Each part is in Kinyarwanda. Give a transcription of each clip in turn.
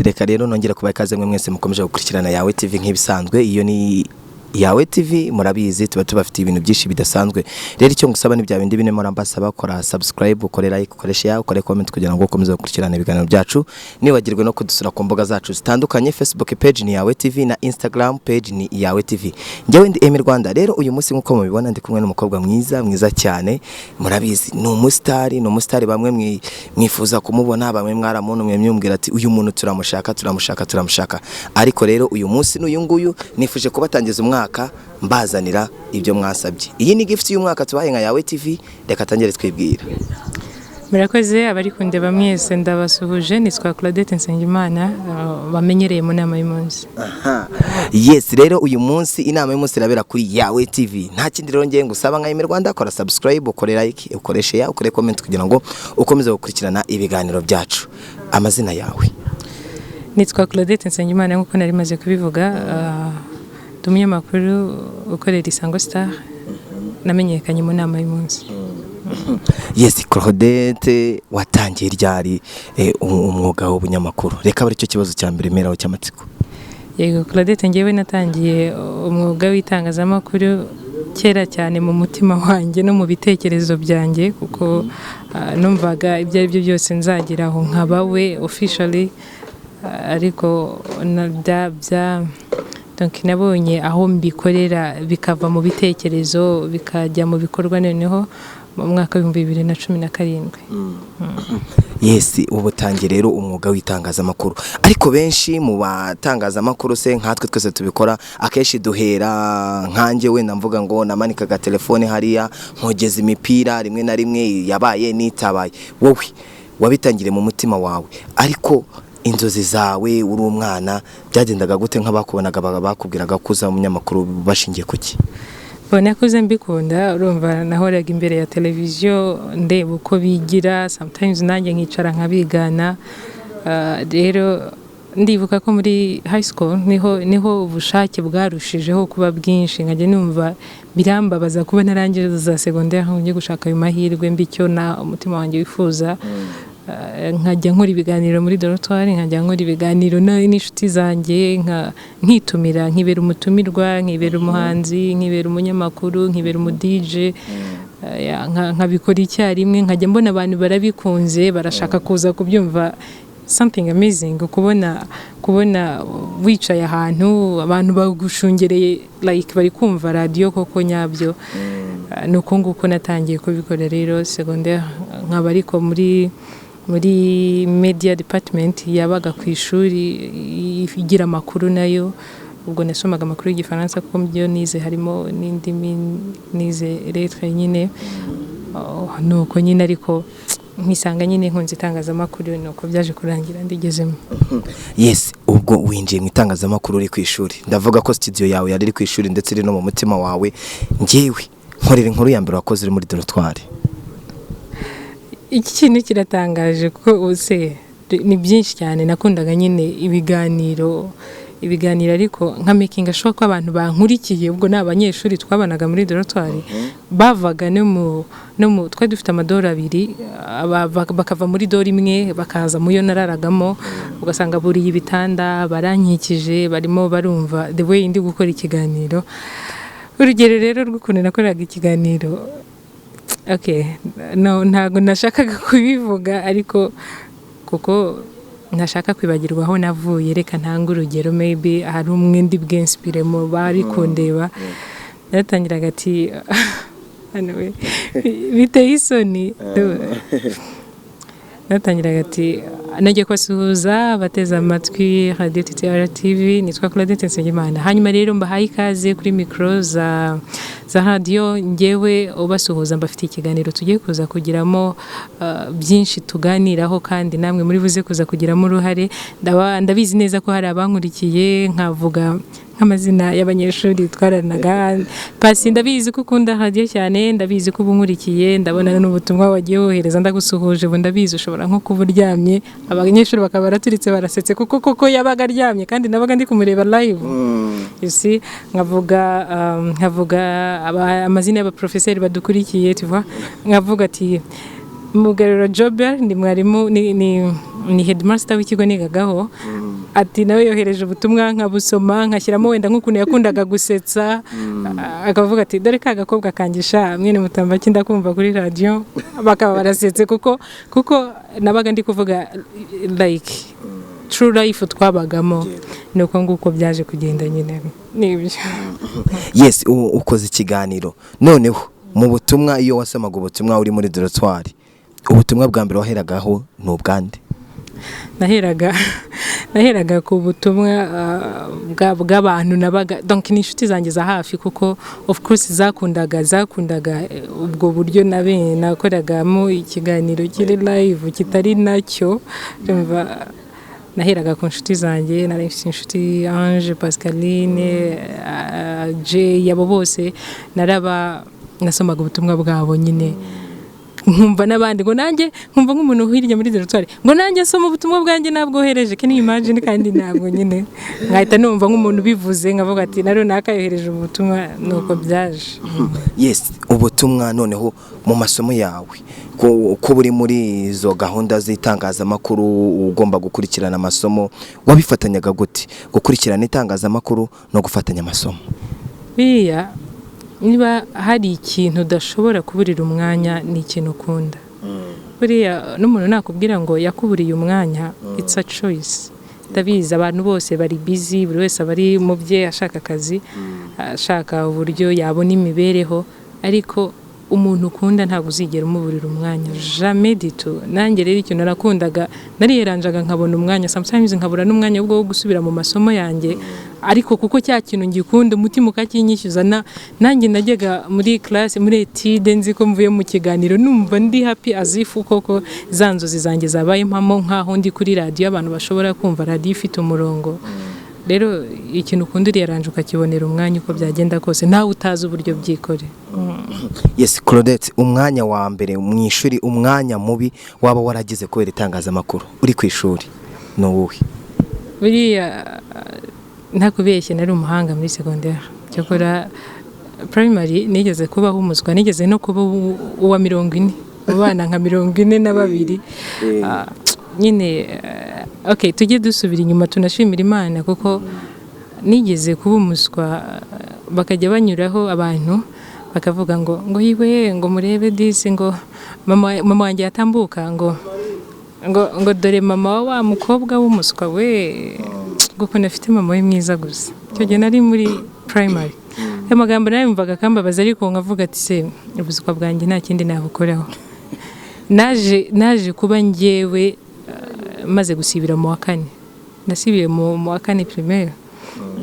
reka rero nongera kubaha ikaze mwese mukomeje gukurikirana Yawe TV nk'ibisanzwe. Iyo ni Yawe TV, murabizi tuba tubafite ibintu byinshi bidasanzwe. Rero icyo ngusaba ni bya bindi bine murambasaba, kora subscribe, ukore like, ukore share, ukore comment kugira ngo ukomeze gukurikirana ibiganiro byacu. Niwagirwe no kudusura ku mbuga zacu zitandukanye, Facebook page ni Yawe TV na Instagram page ni Yawe TV. Njyewe ndi Emi Rwanda. Rero uyu munsi nkuko mubibona ndi kumwe n'umukobwa mwiza cyane. Murabizi ni umustar bamwe mwifuza kumubona, bamwe mwaramuntu mwemyumbwira ati uyu muntu turamushaka. Ariko rero uyu munsi n'uyu nguyu nifuje kubatangiza umwaka mbazanira ibyo mwasabye. Iyi ni gift y'umwaka tubaye nka Yawe TV. Reka tangere twibwira. Murakoze abari kundeba mwese ndabasuhuje. Nitwa Claudette Nsengimana, bamenyereye mu nama y'umunsi. Yes, rero uyu munsi inama y'umunsi irabera kuri Yawe TV. Nta kindi rero ngiye ngusaba nka Emi Rwanda, kora subscribe, ukore like, ukore share, ukore comment kugira ngo ukomeze gukurikirana ibiganiro byacu. Amazina yawe? Nitwa Claudette Nsengimana nkuko nari maze kubivuga. Umunyamakuru ukorera Isango Star, namenyekanye mu nama y'umunsi. Yes, Claudette, watangiye ryari umwuga w'ubunyamakuru? Reka bari cyo kibazo cya mbere meraho cy'amatsiko. Yego, Claudette ngewe natangiye umwuga w'itangazamakuru kera cyane mu mutima wanjye no mu bitekerezo byanjye, kuko numvaga ibyo ari byo byose nzagira aho nkabawe officially, ariko donc nabonye aho mbikorera bikava mu bitekerezo bikajya mu bikorwa noneho mu mwaka wa 2017. Yes, ubutangiye rero umwuga w'itangazamakuru. Ariko benshi mu batangazamakuru se nkatwe twese tubikora, akeshi duhera nkanjye wenda mvuga ngo namanikaga telefone hariya nkogeza imipira rimwe na rimwe yabaye nitabaye. Wowe wabitangire mu mutima wawe, ariko inzozi zawe uri umwana byagendaga gute nk'abakubonaga bakubwiraga kuza umunyamakuru bashingiye kuki? Bona kuze mbikunda, urumva nahoraga imbere ya televiziyo ndeba uko bigira, sometimes nanjye nkicara nkabigana. Rero ndibuka ko muri high school niho ubushake bwarushijeho kuba bwinshi, nkajya numva birambabaza kuba narangiza secondaire ngiye gushaka ayo mahirwe mbicyo na umutima wanjye wifuza. Nkajya nkora ibiganiro muri Dortoire, nkajya nkora ibiganiro n'inshuti zanjye, nkitumira, nkibera umutumirwa, nkibera umuhanzi, nkibera umunyamakuru, nkibera DJ, nkabikora icyarimwe. Nkajya mbona abantu barabikunze, barashaka kuza kubyumva, something amazing, kubona wicaye ahantu abantu bagushungereye like bari kumva radio koko nyabyo. Nuko nguko natangiye kubikora rero secondaire, nkaba ariko muri media department yabaga ku ishuri igira amakuru nayo. Ubwo nasomaga amakuru y'Igifaransa kuko byo nize harimo n'indimi nize lettre nyine. Nuko nyine ariko nkisanga nyine nkunze itangazamakuru, nuko byaje kurangira ndigezemo. Yes, ubwo winjiye mu itangazamakuru uri ku ishuri. Ndavuga ko studio yawe yari iri ku ishuri ndetse iri no mu mutima wawe. Ngewe nkorera inkuru ya mbere wakoze uri muri Dortoire. Iki kintu kiratangaje kuko use ni byinshi cyane. Nakundaga nyine ibiganiro ariko nka making sure ko abantu bankurikiye. Ubwo n'abanyeshuri twabanaga muri Dortoire bavaga no mu twa dufite amadora 2 bakava muri dora imwe bakaza muyo nararagamo, ugasanga buri ibitanda barankikije barimo barumva the way ndi gukora ikiganiro. Urugero rero rw'ukuntu nakoraga ikiganiro, ntago nashakaga kubivuga, ariko kuko ntashaka kwibagirwa aho navuye, reka ntanga urugero. Maybe hari umwe ndi bw'inspire mu bari kundeba. Natangiraga ati biteye isoni. Natangiraga ati nagiye kwasuhuza bateza amatwi Radio TV. Nitwa Claudette Nsengimana. Hanyuma rero mbahaye ikaze kuri micro za radio. Ngewe ubasuhuza mbafite ikiganiro tugiye kuza kugiramo byinshi tuganiraho, kandi namwe muri buze kuza kugiramo uruhare. Ndabizi neza ko hari abankurikiye, nkavuga nk'amazina y'abanyeshuri twaranaga. Pasi, ndabizi ko ukunda radio cyane, ndabizi ko ubunkurikiye, ndabona n'ubutumwa wagiye wohereza ndagusuhuje. Ubu ndabizi ushobora nko kuba uryamye, abanyeshuri bakaba baraturitse barasetse kuko yabaga aryamye kandi nabaga ndi kumureba live. You see, nkavuga amazina y'abaprofeseri badukurikiye, tuva nkavuga ati Mugarura Jobert ni mwarimu ni headmaster w'ikigo nigagaho ati nawe yohereje ubutumwa nkabusoma nkashyiramo wenda nk'ukuntu yakundaga gusetsa akavuga ati dore ka gakobwa kangisha mwene mutamba kindakumva kuri radio bakaba barasetse kuko nabaga ndi kuvuga like true life twabagamo nuko nguko byaje kugenda nyine nibyo. Yes, ukoze ikiganiro noneho mu butumwa iyo wasamaga ubutumwa uri muri Dortoire ubutumwa bwa mbere waheragaho n'ubwande? Naheraga ku butumwa bw'abantu nabaga donc ni inshuti zanjye za hafi kuko of course zakundaga ubwo buryo nakoragamo ikiganiro kiri live kitari nacyo umva. Naheraga ku nshuti zanjye narifite inshuti Ange Pascaline J yabo bose nasomaga ubutumwa bwabo nyine nkumva nabandi ngo nanjye nkumva nk'umuntu hirya muri Dortoire ngo nanjye soma ubutumwa bwanjye nabwohereje can you imagine kandi nabwo nyine ngahita numva nk'umuntu bivuze ngavuga ati naro nakayohereje ubutumwa nuko byaje. Yes, ubutumwa noneho mu masomo yawe ko buri muri izo gahunda z'itangazamakuru ugomba gukurikirana amasomo wabifatanyaga gute gukurikirana itangazamakuru no gufatanya amasomo? Biya niba hari ikintu udashobora kuburira umwanya ni ikintu ukunda buriya n'umuntu nakubwira ngo yakuburiye umwanya it's a choice. Ndabizi abantu bose bari busy buri wese bari mu bye ashaka akazi ashaka uburyo yabona imibereho ariko umuntu ukunda ntabwo uzigera umuburira umwanya jamais du tout. Nanjye rero ikintu narakundaga nariyeranjaga nkabona umwanya sometimes nkabura n'umwanya wo gusubira mu masomo yanjye ariko kuko cya kintu ngikunda umutima ukakinyishyuza nanjye najyaga muri class muri étude nzi ko mvuye mu kiganiro numva ndi happy as if koko zanzozi zanjye zabaye impamo nkaho ndi kuri radio abantu bashobora kumva radio ifite umurongo. Rero ikintu ukunda uriyaranje ukakibonera umwanya uko byagenda kose nawe utazi uburyo byikore. Yes, Claudette, umwanya wa mbere mu ishuri umwanya mubi waba waragize kubera itangazamakuru uri ku ishuri no wowe? Buriya ntakubeshye nari umuhanga muri secondaire cyokora primary nigeze kubaho umuswa nigeze no kuba uwa 40 ubana nka 42 nyine okay tujye dusubira inyuma tunashimira Imana kuko nigeze kuba umuswa bakajya banyuraho abantu bakavuga ngo yiwe ngo murebe disi ngo mama wanjye yatambuka ngo dore mama wa mukobwa w'umuswa we kuko nafite mama we mwiza gusa. Icyo gihe nari muri primary amagambo nayumvaga kambabaza ariko nkavuga ati se ubuzukwa bwanjye nta kindi nabukoraho. Naje kuba njyewe maze gusibira mu wa 4 nasibiye mu wa 4 primaire.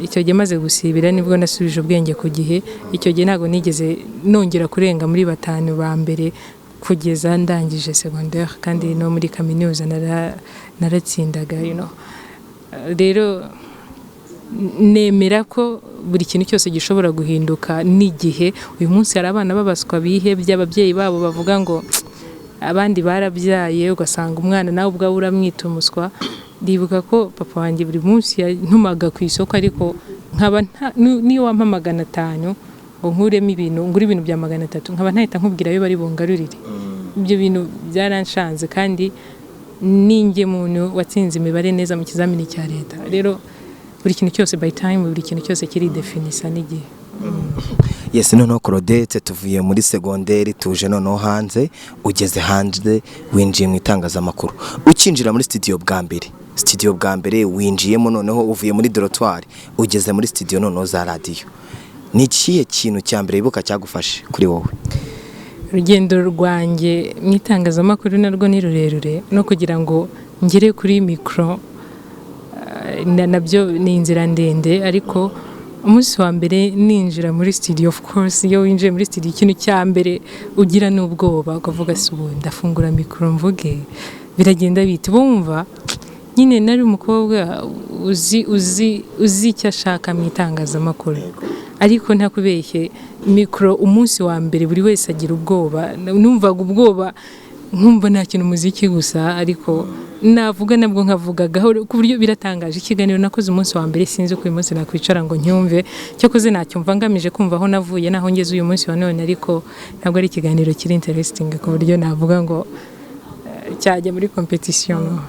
Icyo gihe maze gusibira nibwo nasubije ubwenge ku gihe. Icyo gihe ntago nigeze nongera kurenga muri 5 ba mbere kugeza ndangije secondaire kandi no muri kaminuza naratsindaga rero nemera ko buri kintu cyose gishobora guhinduka n'igihe. Uyu munsi hari abana babaswa bihebye ababyeyi babo bavuga ngo abandi barabyaye ugasanga umwana nawe ubwawe uramwita umuswa. Ndibuka ko papa wanjye buri munsi yantumaga ku isoko ariko nkaba niyo wampa 500 ngo nkuremo ibintu ngura ibintu bya 300 nkaba ntahita nkubwira yo bari bungarurire. Ibyo bintu byaranshanze kandi ninjye muntu watsinze imibare neza mu kizamini cya leta. Rero buri kintu cyose by time buri kintu cyose kiri definisa n'igihe. Yes, noneho Claudette tuvuye muri secondaire tuje noneho hanze ugeze hanze winjiye mu itangazamakuru ukinjira muri studio bwa mbere winjiyemo noneho uvuye muri Dortoire ugeze muri studio noneho za radio. Ni ikihe kintu cya mbere ibuka cyagufashe kuri wowe? Urugendo rwanjye mu itangazamakuru narwo ni rurerure no kugira ngo ngere kuri micro nabyo ni inzira ndende ariko umunsi wa mbere ninjira muri studio of course iyo winjiye muri studio ikintu cya mbere ugira n'ubwoba ukavuga se ubu ndafungura micro mvuge biragenda bite bumva nyine nari umukobwa uzi icyo ashaka mu itangazamakuru ariko ntakubeshye micro umunsi wa mbere buri wese agira ubwoba numvaga ubwoba nkumva nta kintu muziki gusa ariko navuga nabwo nkavuga gahoro ku buryo biratangaje. Ikiganiro nakoze umunsi wa mbere sinzi ko uyu munsi nakwicara ngo nyumve cyo koze nacyumva ngamije kumva aho navuye naho ngeze uyu munsi wa none ariko ntabwo ari ikiganiro kiri interesting ku buryo navuga ngo cyajya muri competition.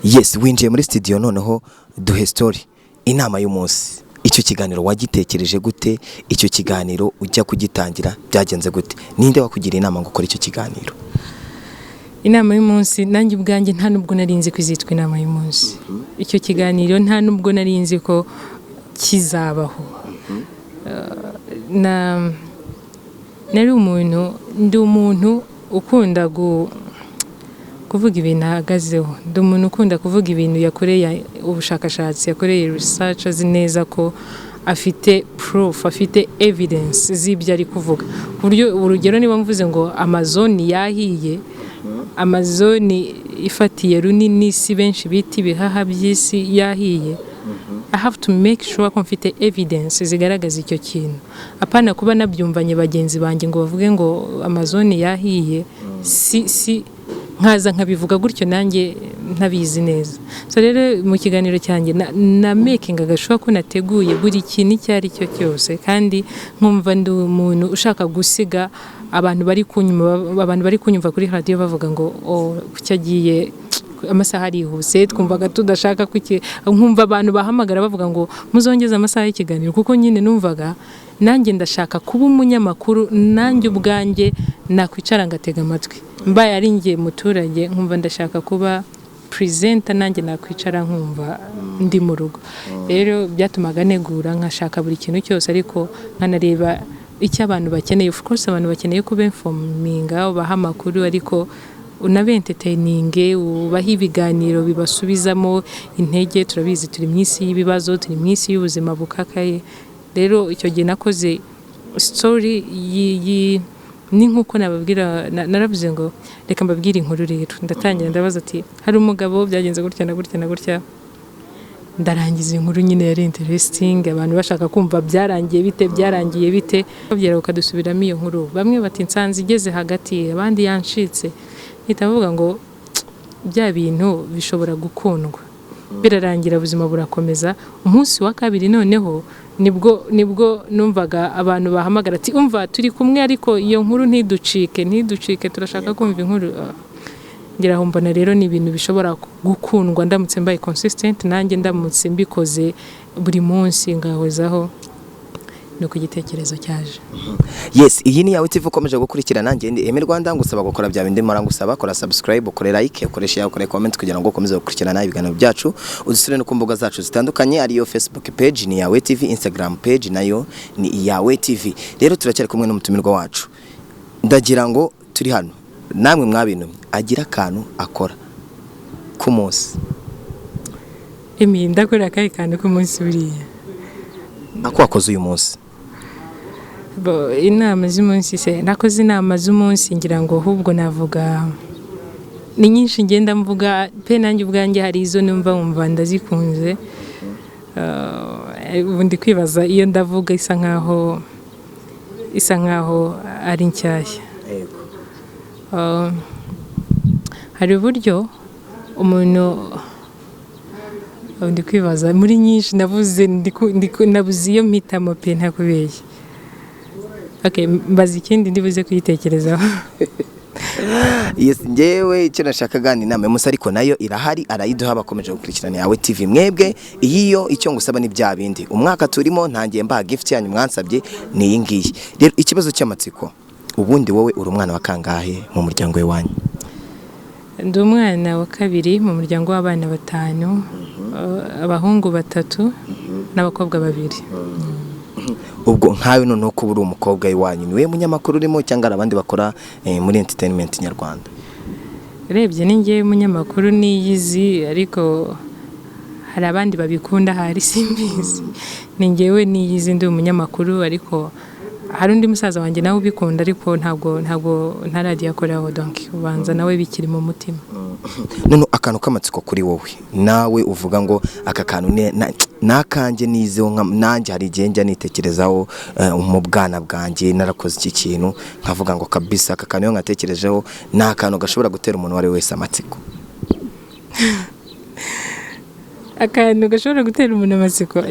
Yes, winjiye muri studio noneho duhe story inama y'umunsi. Icyo kiganiro wagitekereje gute? Icyo kiganiro ujya kugitangira byagenze gute? Ninde wakugira inama ngo ukore icyo kiganiro? Inama y'umunsi nanjye ubwanjye nta nubwo narinzi kwizitwa inama y'umunsi. Icyo kiganiro nta nubwo narinzi ko kizabaho. Nari ndi umuntu ukunda kuvuga ibintu ahagazeho. Ndi umuntu ukunda kuvuga ibintu yakoreye ubushakashatsi, yakoreye research, azi neza ko afite proof, afite evidence z'ibyo ari kuvuga. Ku buryo urugero niba mvuze ngo Amazon yahiye, Amazon ifatiye runini si benshi biti bihaha by'isi yahiye, I have to make sure ko mfite evidence zigaragaza icyo kintu. Apana kuba nabyumvanye bagenzi banjye ngo bavuge ngo Amazon yahiye, si nkaza nkabivuga gutyo nanjye ntabizi neza. So rero mu kiganiro cyanjye na making agashoka ko nateguye buri kintu cyari cyo cyose, kandi nkumva ndi umuntu ushaka gusiga abantu bari kunyumva kuri radio bavuga ngo cyagiye amasaha arihuse, twumvaga tudashaka nkumva abantu bahamagara bavuga ngo muzongeze amasaha y'ikiganiro, kuko nyine numvaga nanjye ndashaka kuba umunyamakuru, nanjye ubwanjye nakwicara ngatega amatwi. Mbaye ari ngiye muturage nkumva ndashaka kuba presenter, nanjye nakwicara nkumva ndi mu rugo. Rero byatumaga negura nkashaka buri kintu cyose, ariko nkanareba icyo abantu bakeneye. Of course abantu bakeneye kuba informinga, ubaha amakuru, ariko unabe entertaining, ubaha ibiganiro bibasubizamo intege. Turabizi turi mu isi y'ibibazo, turi mu isi y'ubuzima bukakaye. Rero icyo gihe nakoze story ni nkuko nababwira, naravuze ngo reka mbabwire inkuru. Rero ndatangira ndabaza ati hari umugabo byagenze gutya na gutya na gutya, ndarangiza inkuru nyine yari interesting, abantu bashaka kumva byarangiye bite babyera ukadusubiramo iyo nkuru. Bamwe bati nsanze igeze hagati, abandi yanshitse. Nitavuga ngo bya bintu bishobora gukundwa, birarangira, ubuzima burakomeza. Umunsi wa kabiri noneho nibwo numvaga abantu bahamagara ati umva turi kumwe, ariko iyo nkuru ntiducike, turashaka kumva inkuru. Ngira aho mbona rero ni ibintu bishobora gukundwa ndamutse mbaye consistent, nanjye ndamutse mbikoze buri munsi ngahozaho. No kugitekerezo cyaje. Yes, iyi ni yawe TV ukomeje gukurikirana. Nanjye Emi Rwanda ngusaba gukora bya bindi mara ngusaba kora subscribe, ukore like, ukore share, ukore comment kugira ngo ukomeze gukurikirana ibiganiro byacu. Udusure no ku mbuga zacu zitandukanye, ariyo Facebook page ni yawe TV, Instagram page nayo ni yawe TV. Rero turacyari kumwe n'umutumirwa wacu. Ndagira ngo turi hano namwe mwabintumye agira akantu akora ku munsi. Emi ndakora akayi kantu ku munsi buriya. Ako wakoze uyu munsi? Inama z'umunsi se nakoze inama z'umunsi, ngira ngo ahubwo navuga ni nyinshi ngenda mvuga pe, nanjye ubwanjye hari izo numva ndazikunze. Ubundi kwibaza iyo ndavuga isa nkaho ari nshyashya. Hari uburyo umuntu ndi kwibaza muri nyinshi navuze nabuze iyo mpitamo pe ntakubeshya. Okay, mbaza ikindi ndibuze kuyitekerezaho. Yes, ngewe icyo nashakaga ni inama y'umunsi, ariko nayo irahari, arayiduha bakomeje gukurikirana yawe TV. Mwebwe iyo icyo ngusaba ni bya bindi. Umwaka turimo ntangiye mbaha gift yanyu mwansabye ni iyi ngiyi. Rero ikibazo cy'amatsiko, ubundi wowe uri umwana wa kangahe mu muryango we wanyu? Ndi umwana wa kabiri mu muryango w'abana 5, abahungu 3 n'abakobwa 2. Ubwo nkawe none uko uri umukobwa iwanyu, niwe munyamakuru urimo cyangwa abandi bakora muri entertainment nyarwanda? Rebye ni ngiye munyamakuru niyizi, ariko hari abandi babikunda, hari simbizi. Ni ngewe niyizi ndi umunyamakuru, ariko hari undi musaza wanjye nawe ubikunda, ariko ntabwo ntaradiye akoraho, donc ubanza nawe bikiri mu mutima. None akantu k'amatsiko kuri wowe nawe uvuga ngo aka kantu nakanjye nizeho, nanjye hari igihe njya nitekerezaho mu bwana bwanjye narakoze iki kintu nkavuga ngo kabisa aka kantu nkatekerejeho, ni akantu gashobora gutera umuntu wari wese amatsiko? Akantu gashobora gutera umuntu amatsiko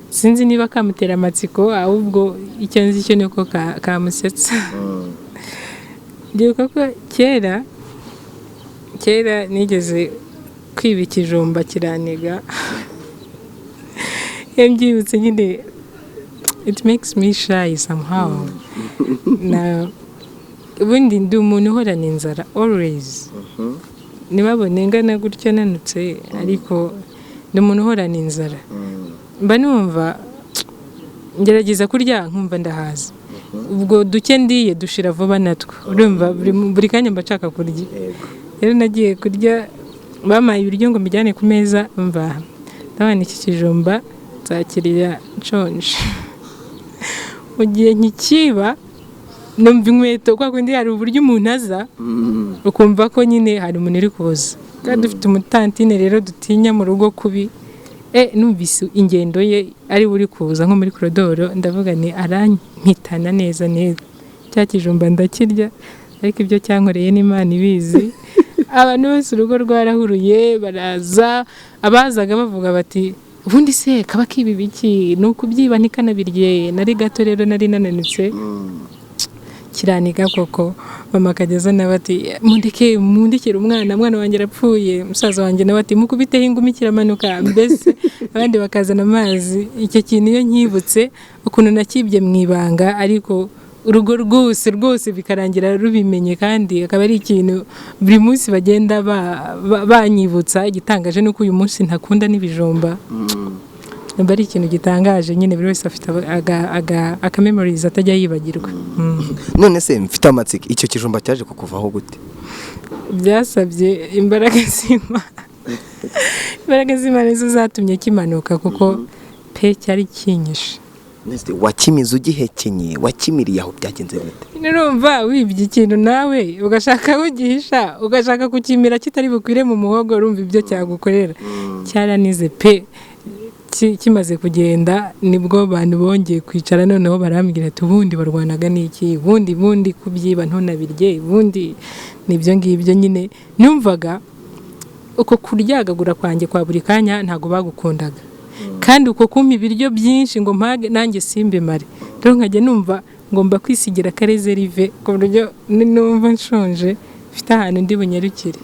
sinzi niba kamutera amatsiko, ahubwo icyo nzi cyo nuko kamusetsa. ndibuka ko kera nigeze kwiba ikijumba kiraniga. Mbyibutse nyine it makes me shy somehow. Na ubundi ndi umuntu uhorana inzara always. Nibabone ngana gutyo nanutse ariko ndi umuntu uhorana inzara. Mba numva ngerageza kurya nkumva ndahaza. Ubwo duke ndiye dushira vuba natwo. Urumva buri kanya mbashaka kurya. Rero nagiye kurya bamaye ibiryo ngo mbijyane ku meza mva. Ndabona iki kijumba nzakirira nshonje. Mu gihe nkikiba numva inkweto kwa kundi hari uburyo umuntu aza ukumva ko nyine hari umuntu uri kuza. Kandi dufite umutantine rero dutinya mu rugo kubi. Numvise ingendo ye ari buri kuza nko muri koridoro ndavuga ni arampitana neza neza. Cya kijumba ndakirya ariko ibyo cyankoreye n'Imana ibizi. Abantu bose urugo rwarahuruye baraza abazaga bavuga bati ubundi se kaba kibi biki nuko byiba ntikanabirye nari gato rero nari nananutse kiraniga koko mama kageza nabati mundikira umwana wanjye arapfuye musaza wanjye nabati mukubiteho ingumi kiramanuka mbese abandi bakazana amazi. Icyo kintu iyo nkibutse ukuntu nakibye mwibanga ariko urugo rwose bikarangira rubimenye kandi akaba ari ikintu buri munsi bagenda banyibutsa. Igitangaje nuko uyu munsi ntakunda n'ibijumba. Bari ikintu gitangaje nyine buri wese afite aka memories atajya yibagirwa. None se mfite amatsiko icyo kijumba cyaje kukuvaho gute? Byasabye imbaraga z'Imana nizo zatumye kimanuka kuko pe cyari kinyishe. Neste wakimize ugihekenye wakimiriye aho byagenze bite? Nurumva wibye ikintu nawe ugashaka ugihisha ugashaka kukimira kitari bukwire mu muhogo urumva ibyo cyagukorera. Cyaranize pe kimaze kugenda nibwo abantu bongeye kwicara noneho barambwira ati ubundi barwanaga n'iki ubundi kubyiba ntunabirye ubundi nibyo ngibyo nyine. Numvaga uko kuryagagura kwanjye kwa buri kanya ntago bagukundaga kandi uko kumpa ibiryo byinshi ngo mpage nanjye simbe mare. Rero nkajya numva ngomba kwisigira karezerive ku buryo numva nshonje mfite ahantu ndi bunyarukire.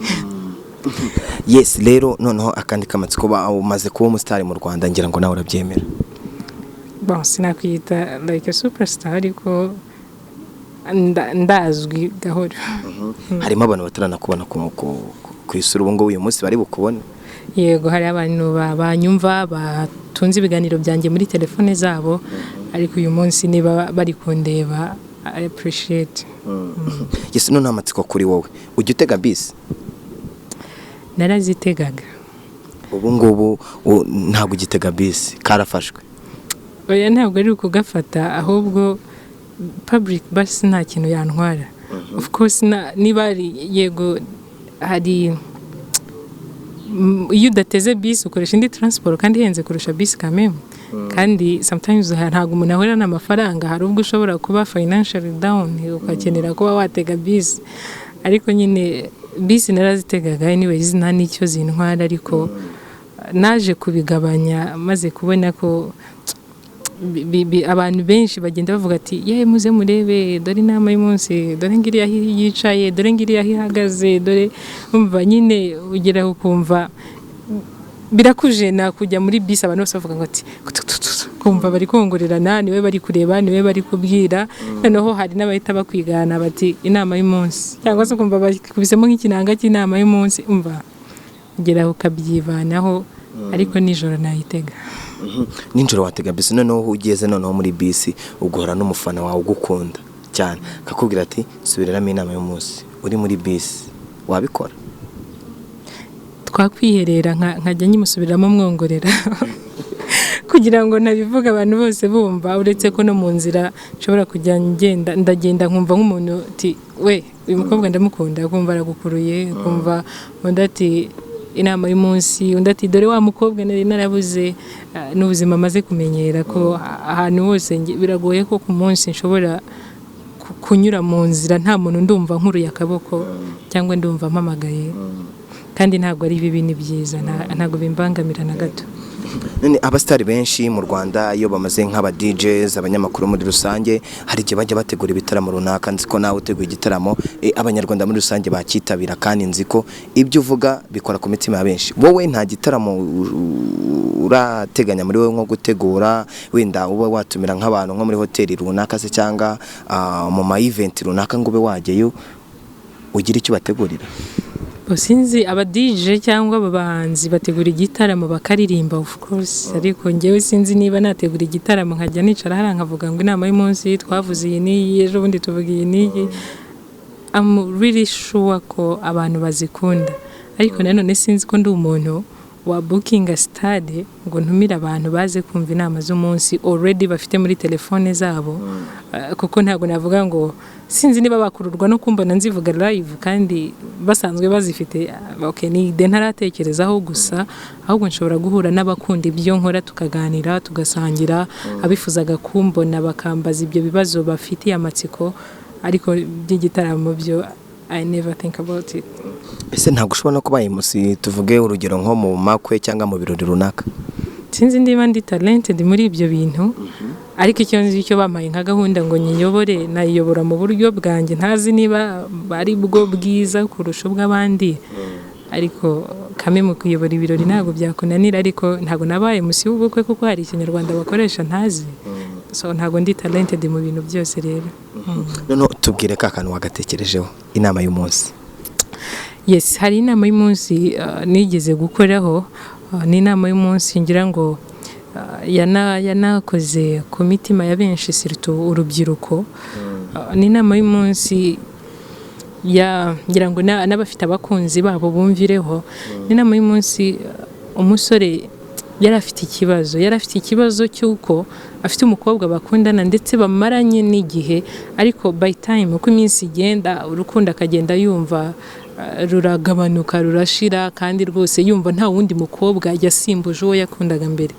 Yes, rero noneho akandi kamatsiko umaze kuba umustar mu Rwanda ngira ngo nawe urabyemera. Bon, sinakwita like a superstar ariko ndazwi gahoro. Harimo abantu batarana kubona ku isura ubu ngo uyu munsi bari bukubone. Yego hari abantu banyumva batunze ibiganiro byanjye muri telefone zabo ariko uyu munsi niba bari kundeba I appreciate. Yes, none amatsiko kuri wowe ujya utega bisi? Narazitegaga. Ubu ngubu ntabwo ugitega bisi karafashwe? Oya ntabwo ari ukugafata ahubwo public bus nta kintu yantwara. Of course niba yego hari iyo udateze bisi ukoresha indi transport kandi henze kurusha bisi kameme. Kandi sometimes ntabwo umuntu ahora n'amafaranga hari ubwo ushobora kuba financially down ukakenera kuba watega bisi ariko nyine bisi narazitegaga anyways nta nicyo zintwara ariko naje kubigabanya maze kubona ko abantu benshi bagenda bavuga ati muze murebe dore inama y'umunsi dore ngiriya yicaye dore ngiriya ihagaze dore umva nyine ugera ukumva birakujena kujya muri bisi abantu bose bavuga ngo ati kumva bari kongorerana niwe bari kureba niwe bari kubwira noneho hari n'abahita bakwigana bati inama y'umunsi cyangwa se kumva bakubisemo nk'ikinanga cy'inama y'umunsi umva ugera ukabyivanaho ariko nijoro nayitega. Ninjoro watega bisi noneho ugeze noneho muri bisi ugora n'umufana wawe ugukunda cyane akakubwira ati subiramo inama y'umunsi uri muri bisi wabikora? Twakwiherera nkajya nyimusubiramo mwongorera kugira ngo nabivuga abantu bose bumva uretse ko no mu nzira nshobora kujya ndagenda nkumva nk'umuntu ati we uyu mukobwa ndamukunda kumva aragukuruye kumva undi ati inama y'umunsi undi ati dore wa mukobwa nari narabuze. N'ubuzima maze kumenyera ko ahantu hose biragoye ko ku munsi nshobora kunyura mu nzira nta muntu ndumva nkuruye akaboko cyangwa ndumva mpamagaye kandi ntabwo ari bibi ni byiza ntabwo bimbangamira na gato. none abastari benshi mu Rwanda iyo bamaze nk'aba DJs abanyamakuru muri rusange hari igihe bajya bategura ibitaramo runaka nziko nawe uteguye igitaramo abanyarwanda muri rusange bakitabira kandi nziko ibyo uvuga bikora ku mitima ya benshi wowe nta gitaramo urateganya muri wowe nko gutegura wenda uba watumira nk'abantu nko muri hoteli runaka se cyangwa mu ma event runaka ngo ube wajyeyo ugira icyo bategurira? Sinzi aba DJ cyangwa abahanzi bategura igitaramo bakaririmba of course, ariko ngewe sinzi niba nategura igitaramo nkajya nicara hari nkavuga ngo inama y'umunsi twavuze iyi n'iyi ejo bundi tuvuga iyi n'iyi. I'm really sure ko abantu bazikunda, ariko nanone sinzi ko ndi umuntu wa booking a stade ngo ntumira abantu baze kumva inama z'umunsi already bafite muri telefone zabo, kuko ntago navuga ngo sinzi niba bakururwa no kumbona nzivuga live kandi basanzwe bazifite. Okay, ni de ntaratekerezaho gusa, ahubwo nshobora guhura n'abakunda ibyo nkora tukaganira tugasangira, abifuzaga kumbona bakambaza ibyo bibazo bafitiye amatsiko, ariko by'igitaramo byo I never think about it. Ese ntabwo ushobora no kuba MC, tuvuge urugero nko mu makwe cyangwa mu birori runaka? Sinzi ndiba ndi talented muri ibyo bintu, ariko icyo nzi cyo bamaye nka gahunda ngo nyiyobore, nayiyobora mu buryo bwanjye, ntazi niba bari bwo bwiza kurusha ubw'abandi, ariko kame mu kuyobora ibirori ntabwo byakunanira, ariko ntabwo nabaye MC w'ubukwe kuko hari ikinyarwanda bakoresha ntazi, so ntabwo ndi talented mu bintu byose rero. None tubwire ka kantu wagatekerejeho inama y'umunsi? Yes, hari inama y'umunsi nigeze gukoraho, ni inama y'umunsi ngira ngo yanakoze ku mitima ya benshi surtout urubyiruko. Ni inama y'umunsi ngira ngo n'abafite abakunzi babo bumvireho. Ni inama y'umunsi umusore yari afite ikibazo cy'uko afite umukobwa bakundana ndetse bamaranye n'igihe, ariko by time uko iminsi igenda urukundo akagenda yumva ruragabanuka rurashira, kandi rwose yumva nta wundi mukobwa yasimbuje uwo yakundaga mbere.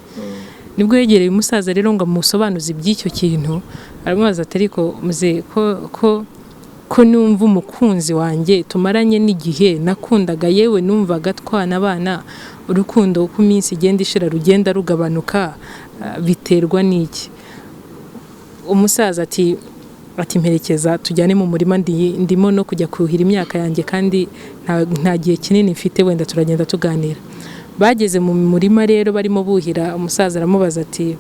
Nibwo yegereye umusaza rero ngo amusobanuze iby'icyo kintu, aramubaza ati ariko muze ko numva umukunzi wanjye tumaranye n'igihe nakundaga, yewe numvaga twana abana, urukundo uko iminsi igenda ishira rugenda rugabanuka, biterwa n'iki? Umusaza ati mperekeza tujyane mu murima, ndimo no kujya kuhira imyaka yanjye kandi nta gihe kinini mfite, wenda turagenda tuganira. Bageze mu murima rero barimo buhira, umusaza aramubaza ati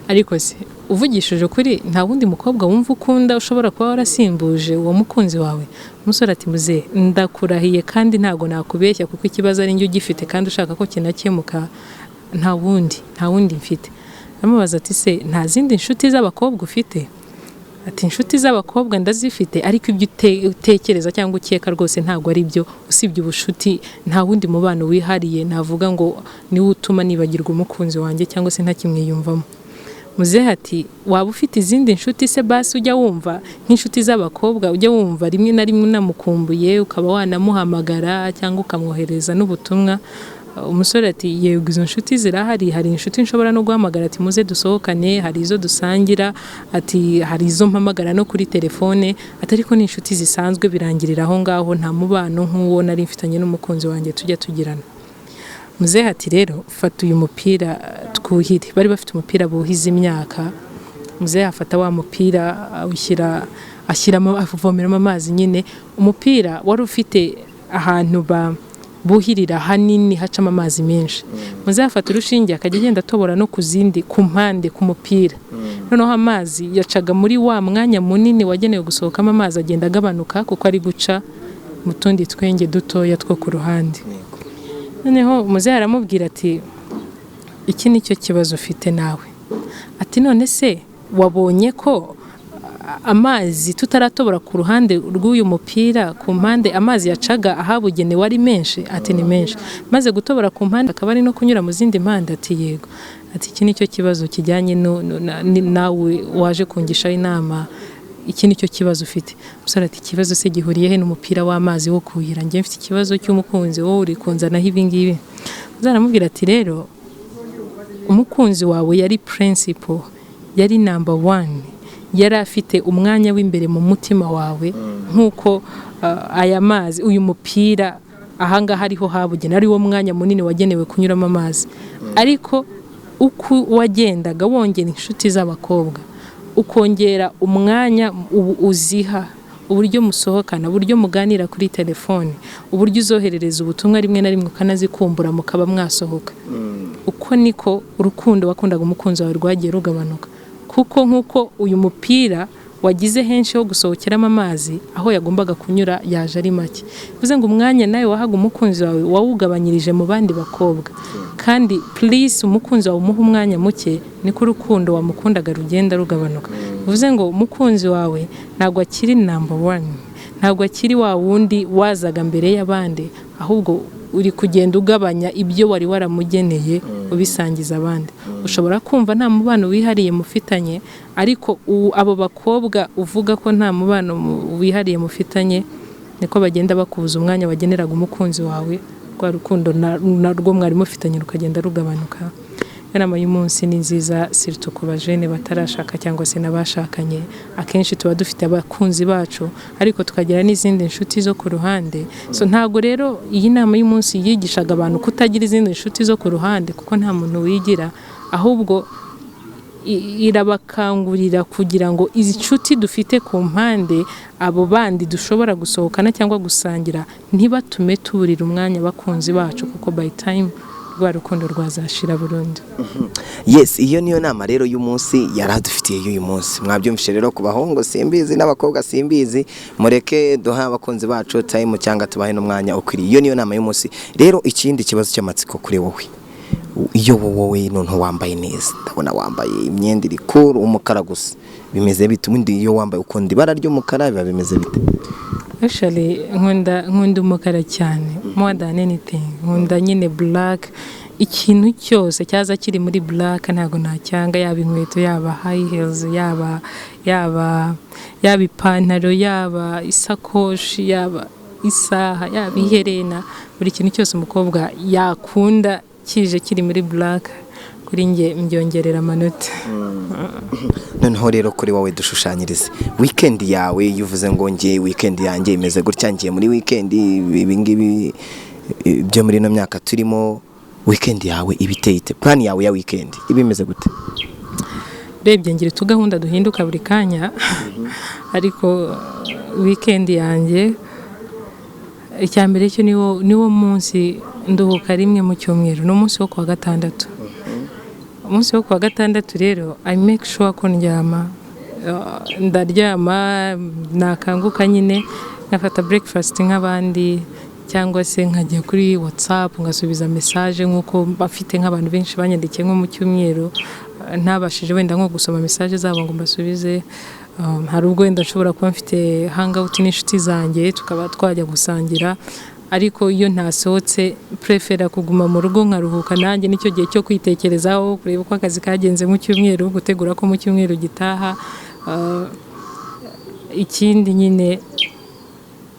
ariko se uvugishije kuri nta wundi mukobwa wumva ukunda ushobora kuba warasimbuje uwo mukunzi wawe? Umusore ati muze ndakurahiye kandi ntago nakubeshya kuko ikibazo ari njye ugifite kandi ushaka ko kinakemuka, nta wundi mfite. Aramubaza ati se nta zindi nshuti z'abakobwa ufite? Ati inshuti z'abakobwa ndazifite, ariko ibyo utekereza cyangwa ukeka rwose ntago ari byo, usibye ubushuti nta wundi mubano wihariye navuga ngo niwe utuma nibagirwa umukunzi wanjye cyangwa se ntakimwiyumvamo. Muzehe ati waba ufite izindi nshuti se basi ujya wumva nk'inshuti z'abakobwa, ujya wumva rimwe na rimwe unamukumbuye ukaba wanamuhamagara cyangwa ukamwohereza n'ubutumwa? Umusore ati yego izo nshuti zirahari, hari inshuti nshobora no guhamagara ati muze dusohokane, hari izo dusangira, ati hari izo mpamagara no kuri telefone, ariko ni inshuti zisanzwe birangirira aho ngaho, nta mubano nk'uwo nari mfitanye n'umukunzi wanjye tujya tugirana. Muzehe ati rero fata uyu mupira twuhire. Bari bafite umupira buhiza imyaka, muzehe afata wa mupira ashyiramo avomeramo amazi nyine. Umupira wari ufite ahantu buhirira hanini hacamo amazi menshi. Muzehe afata urushinge akajya agenda atobora no kuzindi ku mpande ku mupira, noneho amazi yacaga muri wa mwanya munini wagenewe gusohokamo amazi agenda agabanuka kuko ari guca mu tundi twenge dutoya two ku ruhande. Noneho muzehe aramubwira ati iki nicyo kibazo ufite nawe. Ati none se wabonye ko amazi tutaratobora ku ruhande rw'uyu mupira ku mpande amazi yacaga ahabugenewe ari menshi? Ati ni menshi. Maze gutobora ku mpande akaba ari no kunyura mu zindi mpande? Ati yego. Ati iki nicyo kibazo kijyanye nawe waje kungisha inama, iki nicyo kibazo ufite. Musore ati ikibazo se gihuriye he n'umupira w'amazi wo kuhira? Njye mfite ikibazo cy'umukunzi, wowe uri kunzanaho ibi ngibi. Zaramubwira ati rero umukunzi wawe yari principal, yari number 1, yari afite umwanya w'imbere mu mutima wawe, nk'uko aya mazi uyu mupira ahanga hariho habugena ari wo mwanya munini wagenewe kunyuramo amazi ariko uko wagendaga wongera inshuti z'abakobwa ukongera umwanya uziha uburyo musohokana uburyo muganira kuri telefone uburyo uzoherereza ubutumwa rimwe na rimwe ukanazikumbura mukaba mwasohoka uko niko urukundo wakundaga umukunzi wawe rwagiye rugabanuka kuko nkuko uyu mupira wagize henshi ho gusohokeramo amazi aho yagombaga kunyura yaje ari make bivuze ngo umwanya nawe wahaga umukunzi wawe wawugabanyirije mu bandi bakobwa kandi please umukunzi wawe umuha umwanya muke niko urukundo wamukundaga rugenda rugabanuka bivuze ngo umukunzi wawe ntabwo akiri number 1 ntabwo akiri wa wundi wazaga mbere y'abandi ahubwo uri kugenda ugabanya ibyo wari waramugeneye ubisangiza abandi ushobora kumva nta mubano wihariye mufitanye ariko abo bakobwa uvuga ko nta mubano wihariye mufitanye niko bagenda bakubuza umwanya wageneraga umukunzi wawe rwa rukundo narwo mwari mufitanye rukagenda rugabanuka. Inama y'umunsi ni nziza surtout ku bajene batarashaka cyangwa se nabashakanye akenshi tuba dufite abakunzi bacu ariko tukagira n'izindi nshuti zo ku ruhande so ntago rero iyi nama y'umunsi yigishaga abantu kutagira izindi nshuti zo ku ruhande kuko nta muntu wigira ahubwo irabakangurira kugira ngo izi nshuti dufite ku mpande abo bandi dushobora gusohokana cyangwa gusangira ntibatume tuburira umwanya bakunzi bacu kuko by time rwa rukundo rwazashira burundu. Yes, iyo niyo nama rero y'umunsi yaradufitiye y'uyu munsi. Mwabyumvishe rero ku bahungu simbizi n'abakobwa simbizi mureke duha abakunzi bacu time cyangwa tubahe n'umwanya ukwiriye. Iyo niyo nama y'umunsi. Rero ikindi kibazo cy'amatsiko kuri wowe. Iyo wowe none wambaye neza ndabona wambaye imyenda iri cool umukara gusa bimeze bite undi iyo wambaye ukunda ibara ry'umukara biba bimeze bite? Actually nkunda umukara cyane more than anything nkunda nyine black ikintu cyose cyaza kiri muri black ntago nacyanga yaba inkweto yaba high heels yaba ipantaro yaba isakoshi yaba isaha yaba iherena buri kintu cyose umukobwa yakunda kije kiri muri black kuri nge mbyongerera amanota. Noneho rero kuri wowe dushushanyirize weekend yawe yuvuze ngo ngiye weekend yanjye imeze gutya ngiye muri weekend ibingibi byo muri no myaka turimo weekend yawe ibiteye plan yawe ya weekend ibimeze gute? Rebye ngira tugahunda duhinduka buri kanya ariko weekend yanjye icyambere cyo niwo munsi nduhuka rimwe mu cyumweru no munsi wo kwa gatandatu. Umunsi wo kwa gatandatu rero I make sure ko ndaryama nakanguka nyine ngafata breakfast nk'abandi cyangwa se nkajya kuri WhatsApp ngasubiza message nkuko bafite nk'abantu benshi banyandikiye nko mu cyumweru ntabashije wenda nko gusoma message zabo ngo mbasubize. Hari ubwo wenda nshobora kuba mfite hangout n'inshuti zanjye tukaba twajya gusangira ariko iyo ntasohotse prefera kuguma mu rugo nkaruhuka nanjye nicyo gihe cyo kwitekerezaho kureba uko akazi kagenze mu cyumweru gutegura ko mu cyumweru gitaha. Ikindi nyine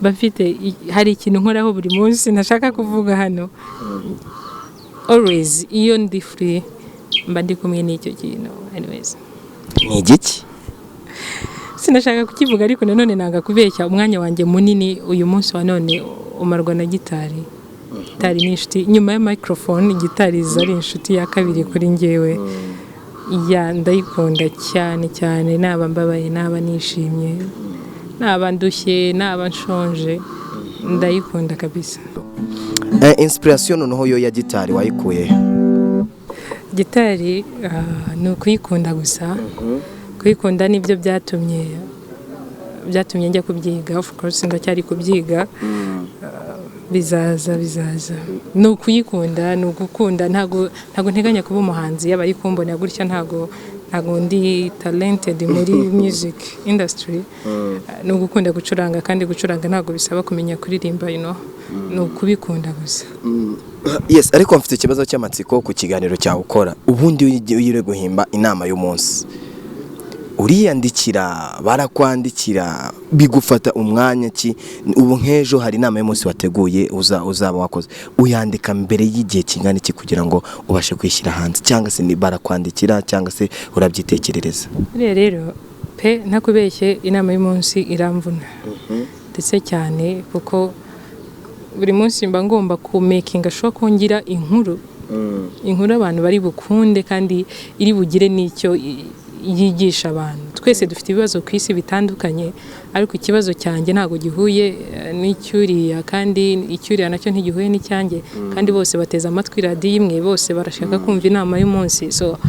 bafite hari ikintu nkoraho buri munsi nashaka kuvuga hano always iyo ndi free mba ndi kumwe n'icyo kintu anyways. Ni igiki? Sinashaka kukivuga ariko nanone nanga kubeshya umwanya wanjye munini uyu munsi wa none umarwa na gitari ni inshuti nyuma ya microphone gitari zari inshuti ya kabiri kuri ngewe ndayikunda cyane naba mbabaye naba nishimye naba ndushye naba nshonje ndayikunda kabisa. Inspiration noneho yo ya gitari wayikuye? Gitari ni ukuyikunda gusa kuyikunda nibyo byatumye njya kubyiga. Of course ndacyari kubyiga bizaza ni ukuyikunda ni ugukunda ntago nteganya kuba umuhanzi yaba yikumbona gutya ntago ndi talented muri music industry. Ni ugukunda gucuranga kandi gucuranga ntago bisaba kumenya kuririmba ni ukubikunda gusa. Yes, ariko mfite ikibazo cy'amatsiko ku kiganiro cyawe ukora ubundi uyire guhimba inama y'umunsi uriyandikira barakwandikira bigufata umwanya ki ubu nk'ejo hari inama y'umunsi wateguye uzaba wakoze uyandika mbere y'igihe kingana iki kugira ngo ubashe kwishyira hanze cyangwa se ni barakwandikira cyangwa se urabyitekerereza? Rero pe ntakubeshye inama y'umunsi iramvuna ndetse cyane kuko buri munsi mba ngomba ku making sure ko ngira inkuru abantu bari bukunde kandi iri bugire n'icyo yigisha abantu. Twese dufite ibibazo ku isi bitandukanye, ariko ikibazo cyanjye ntago gihuye n'icyuriya, kandi icyuriya nacyo ntigihuye n'icyanjye, kandi bose bateza amatwi radiyo imwe, bose barashaka kumva inama y'umunsi. So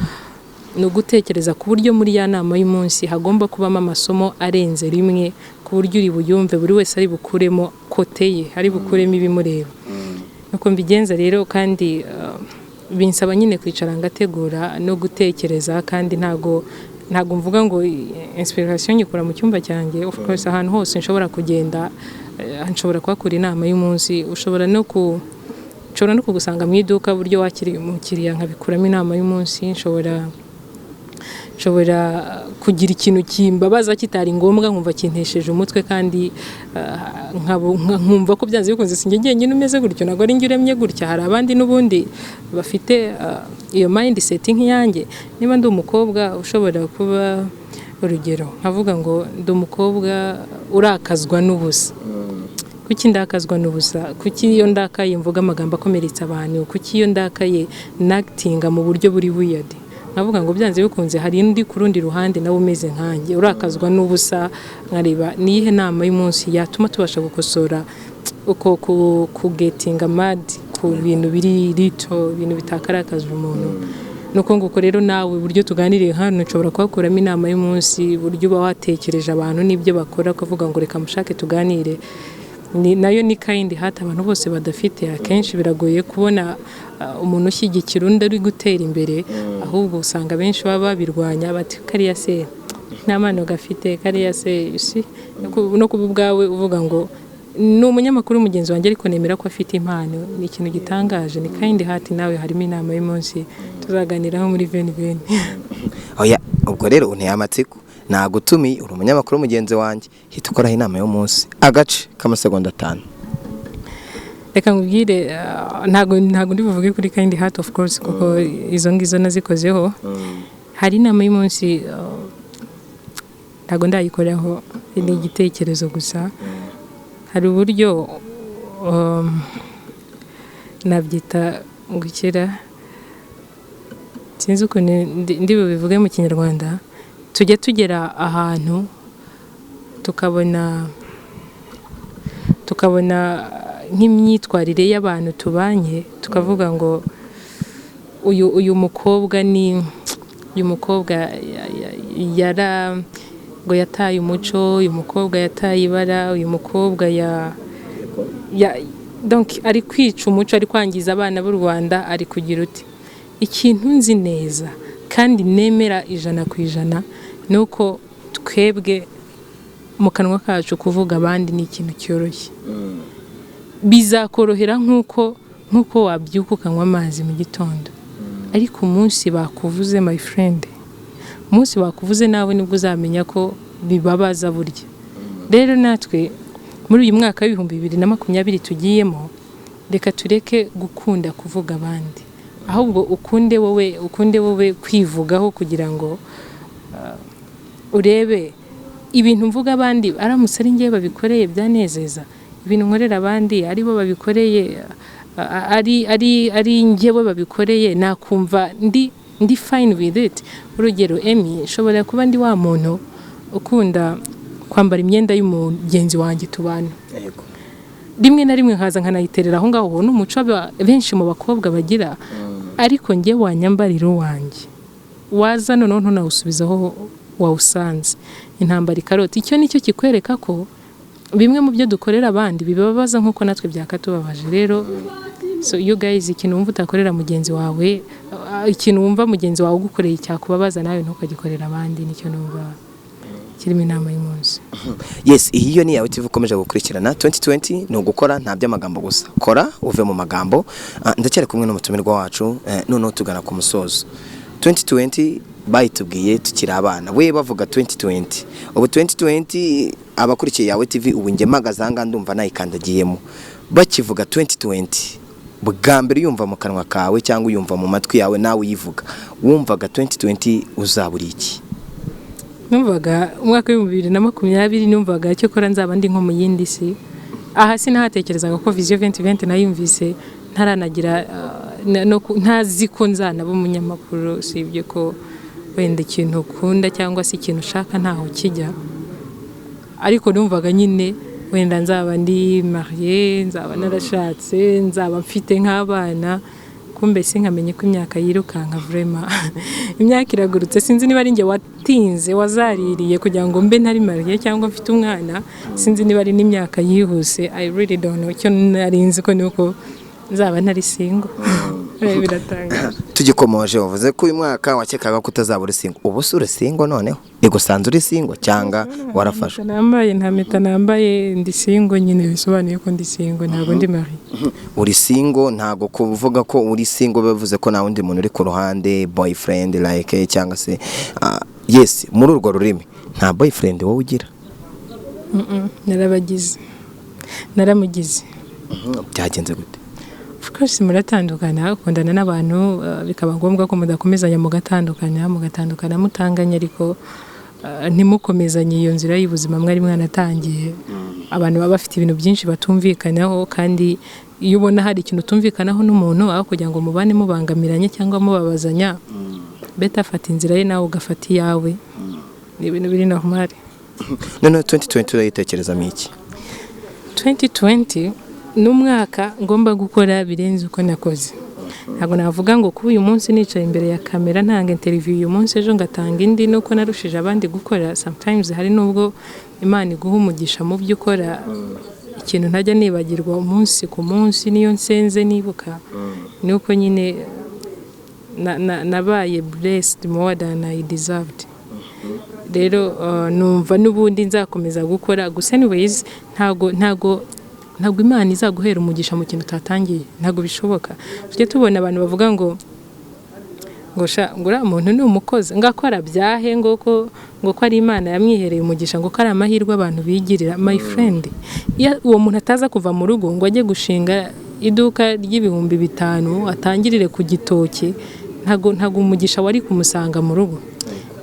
no gutekereza ku buryo muri ya nama y'umunsi hagomba kubamo amasomo arenze rimwe, ku buryo uri buyumve buri wese ari bukuremo koteye, ari bukuremo ibimureba. Nuko mbigenza rero, kandi binsaba nyine kwicara ngategura no gutekereza, kandi ntago mvuga ngo inspiration nyikura mu cyumba cyanjye. Of course ahantu hose nshobora kugenda nshobora kwakura inama y'umunsi, ushobora no kugusanga mu iduka buryo wakiriye umukiriya nkabikuramo inama y'umunsi. nshobora kugira ikintu kimbabaza kitari ngombwa nkumva kintesheje umutwe, kandi nkumva ko byanze bikunze sinjye njyenyine umeze gutyo, ntabwo ari njye uremye gutya, hari abandi n'ubundi bafite iyo mindset nk'iyanjye. Niba ndi umukobwa ushobora kuba, urugero nkavuga ngo ndi umukobwa urakazwa n'ubusa, kuki ndakazwa n'ubusa? Kuki iyo ndakaye mvuga amagambo akomeretsa abantu? Kuki iyo ndakaye nagitinga mu buryo buri weird? Navuga ngo byanze bikunze hari undi ku rundi ruhande nawe umeze nkanjye urakazwa n'ubusa. Nkareba niyihe nama y'umunsi yatuma tubasha gukosora uko kugetinga mad ku bintu biri rito, ibintu bitakarakaza umuntu. Nuko nguko rero nawe buryo tuganiriye hano nshobora kubakuramo inama y'umunsi, buryo uba watekereje abantu n'ibyo bakora, kuvuga ngo reka mushake tuganire. Nayo ni kind heart abantu bose badafite. Akenshi biragoye kubona umuntu ushyigikira undi ari gutera imbere, ahubwo usanga benshi baba babirwanya, bati kariya se nta mpano gafite, kariya se no kuba ubwawe uvuga ngo ni umunyamakuru mugenzi wanjye ariko nemera ko afite impano, ni ikintu gitangaje. Ni kind heart nawe harimo inama y'umunsi tuzaganiraho muri veni. Oya, ubwo rero unteye amatsiko, nagutumi uri umunyamakuru mugenzi wanjye, hita ukoraho inama y'umunsi agace k'amasegonda 5. Reka ngubwire, ntago ndi buvuge kuri kind heart of course, kuko izo ngizo nazikozeho. Hari inama y'umunsi ntago ndayikoraho, ni igitekerezo gusa. Hari uburyo nabyita gukira, sinzi uko ndi bubivuge mu Kinyarwanda. Tujya tugera ahantu tukabona nk'imyitwarire y'abantu tubanye, tukavuga ngo uyu mukobwa ngo yataye umuco, uyu mukobwa yataye ibara, uyu mukobwa donc ari kwica umuco, ari kwangiza abana b'u Rwanda, ari kugira uti. Ikintu nzi neza kandi nemera 100% nuko twebwe mu kanwa kacu kuvuga abandi ni ikintu cyoroshye. Bizakorohera nkuko wabyuka ukanywa amazi mu gitondo, ariko umunsi bakuvuze my friend, umunsi bakuvuze nawe nibwo uzamenya ko bibabaza burya. Rero natwe muri uyu mwaka wa 2020 tugiyemo, reka tureke gukunda kuvuga abandi, ahubwo ukunde wowe kwivugaho, kugira ngo urebe ibintu mvuga abandi aramutse ari njye babikoreye byanezeza, ibintu nkorera abandi ari bo babikoreye, ari njyewe babikoreye, nakumva ndi fine with it. Urugero Emi, shobora kuba ndi wa muntu ukunda kwambara imyenda y'umugenzi wanjye tubana, rimwe na rimwe nkaza nkanayiterera aho ngaho, n'umuco benshi mu bakobwa bagira, ariko njye wanyambarira wanjye waza noneho ntunawusubizaho wawusanze, intambara ikarota. Icyo nicyo kikwereka ko bimwe mu byo dukorera abandi bibabaza nkuko natwe byakatubabaje. Rero so you guys, ikintu wumva utakorera mugenzi wawe, ikintu wumva mugenzi wawe ugukoreye cyakubabaza, nawe ntukagikorera abandi. Nicyo numva kirimo inama y'umunsi. Yes, iyo ni yawe TV ukomeje gukurikirana. 2020 no gukora nta by'amagambo gusa, kora uve mu magambo. Ndacyari kumwe n'umutumirwa wacu, none tugana ku musozo. 2020 bayitubwiye tukiri abana, we bavuga 2020, ubu 2020 abakurikiye yawe TV ubu nge magazanga ndumva nayikandagiyemo, bakivuga 2020 bwa mbere yumva mu kanwa kawe cyangwa yumva mu matwi yawe nawe uyivuga, wumvaga 2020 uzaburi iki? Numvaga umwaka wa 2020 numvaga cyo kora nzaba ndi nko mu yindi si, aha sinahatekerezaga ko vision 2020 nayumvise ntaranagira ntazi ko nzanaba umunyamakuru, sibye ko wenda ikintu ukunda cyangwa se ikintu ushaka ntaho kijya, ariko numvaga nyine wenda nzaba ndi marié, nzaba narashatse, nzaba mfite nk'abana, kumbe sinkamenye ko imyaka yirukanka vraiment. Imyaka iragurutse, sinzi niba ari nge watinze wazaririye kugira ngo mbe ntari marié cyangwa mfite umwana, sinzi niba ari n'imyaka yihuse. I really don't know. Icyo narinzi ko nuko nzaba ntari single. Biratangaje. Tugikomoje uvuze ko uyu mwaka wakekaga ko utazabura single, ubu sure single noneho igusanze uri single cyangwa warafashe? Nambaye nta mpeta nambaye, ndi single nyine, bisobanuye ko ndi single, ntabwo ndi marié. Uri single, ntago kuvuga ko uri single bivuze ko nta wundi muntu uri ku ruhande, boyfriend like cyangwa se yes, muri urwo rurimi nta boyfriend wowe ugira? Narabagize, naramugize. Byagenze gute? Of course muratandukana, ukundana n'abantu bikaba ngombwa ko mudakomezanya mugatandukana mutanganya, ariko ntimukomezanye iyo nzira y'ubuzima mwari mwanatangiye. Abantu baba bafite ibintu byinshi batumvikanaho, kandi iyo ubona hari ikintu utumvikanaho n'umuntu, aho kugira ngo mubane mubangamiranye cyangwa mubabazanya, beta fata inzira ye nawe ugafata iyawe. Ni ibintu biri normal. None 2020 urayitekerezamo iki? 2020 n'umwaka ngomba gukora birenze uko nakoze. Ntabwo navuga ngo kuba uyu munsi nicaye imbere ya kamera ntanga interview uyu munsi ejo ngatanga indi, nuko narushije abandi gukora. Sometimes hari nubwo Imana iguha umugisha mu byo ukora, ikintu ntajya nibagirwa umunsi ku munsi niyo nsenze nibuka, nuko nyine nabaye blessed more than I deserved. Rero numva n'ubundi nzakomeza gukora, gusa anyways ntago Imana izaguhera umugisha mu kintu utatangiye, ntago bishoboka. Tujye tubona abantu bavuga ngo ngura umuntu ni umukozi ngakora byahe ngo ko ari Imana yamwihereye umugisha, ngo ari amahirwe abantu bigirira. My friend, uwo muntu ataza kuva mu rugo ngo ajye gushinga iduka ry'ibihumbi 5 atangirire ku gitoke, ntago umugisha wari kumusanga mu rugo.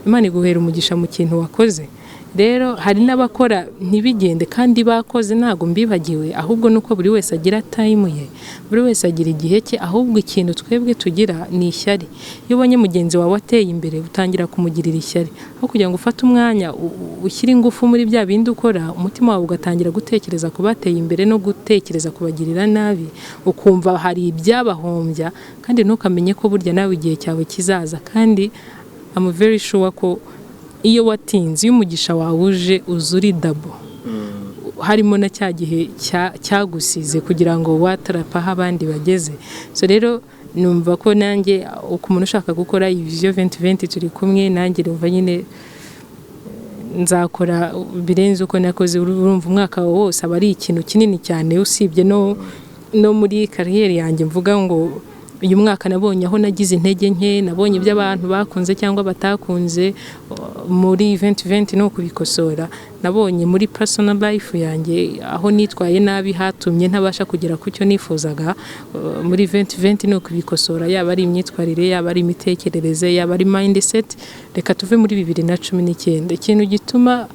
Imana iguhera umugisha mu kintu wakoze. Rero hari n'abakora ntibigende kandi bakoze, ntago mbibagiwe, ahubwo nuko buri wese agira time ye, buri wese agira igihe cye, ahubwo ikintu twebwe tugira ni ishyari. Iyo ubonye mugenzi wawe ateye imbere utangira kumugirira ishyari, aho kugira ngo ufate umwanya ushyire ingufu muri bya bindi ukora, umutima wawe ugatangira gutekereza ku bateye imbere no gutekereza kubagirira nabi, ukumva hari ibyabahombya, kandi ntukamenye ko burya nawe igihe cyawe kizaza. Kandi I'm very sure ko iyo watinze, iyo umugisha wawe uje uzuri dabo, harimo na cya gihe cyagusize kugira ngo watarapa aho abandi bageze. So rero numva ko nanjye uko umuntu ushaka gukora vision 2020 turi kumwe, nanjye numva nyine nzakora birenze uko nakoze. Urumva umwaka wose aba ari ikintu kinini cyane, usibye no muri kariyeri yanjye mvuga ngo uyu mwaka nabonye aho nagize intege nke, nabonye ibyo abantu bakunze cyangwa batakunze muri 2020 no kubikosora. Nabonye muri personal life yanjye aho nitwaye nabi hatumye ntabasha kugera ku cyo nifuzaga, muri 2020 no kubikosora, yaba ari imyitwarire, yaba ari imitekerereze, yaba ari mindset. Reka tuve muri 2019. Ikintu gituma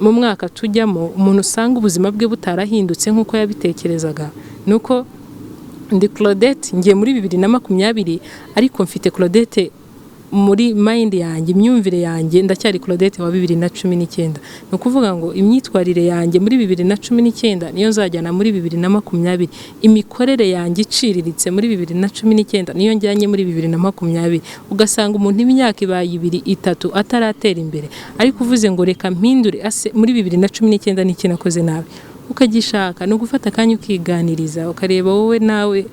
mu mwaka tujyamo umuntu usanga ubuzima bwe butarahindutse nk'uko yabitekerezaga nuko ndi Claudette ngiye muri 2020, ariko mfite Claudette muri mind yanjye, imyumvire yanjye ndacyari Claudette wa 2019. No kuvuga ngo imyitwarire yanjye muri 2019 niyo nzajyana muri 2020, imikorere yanjye iciriritse muri 2019 niyo njyanye muri 2020. Ugasanga umuntu imyaka ibaye 2-3 ataratera imbere, ariko uvuze ngo reka mpindure muri 2019 n'iki nakoze nabi, ukagishaka no gufata kanya ukiganiriza, ukareba wowe nawe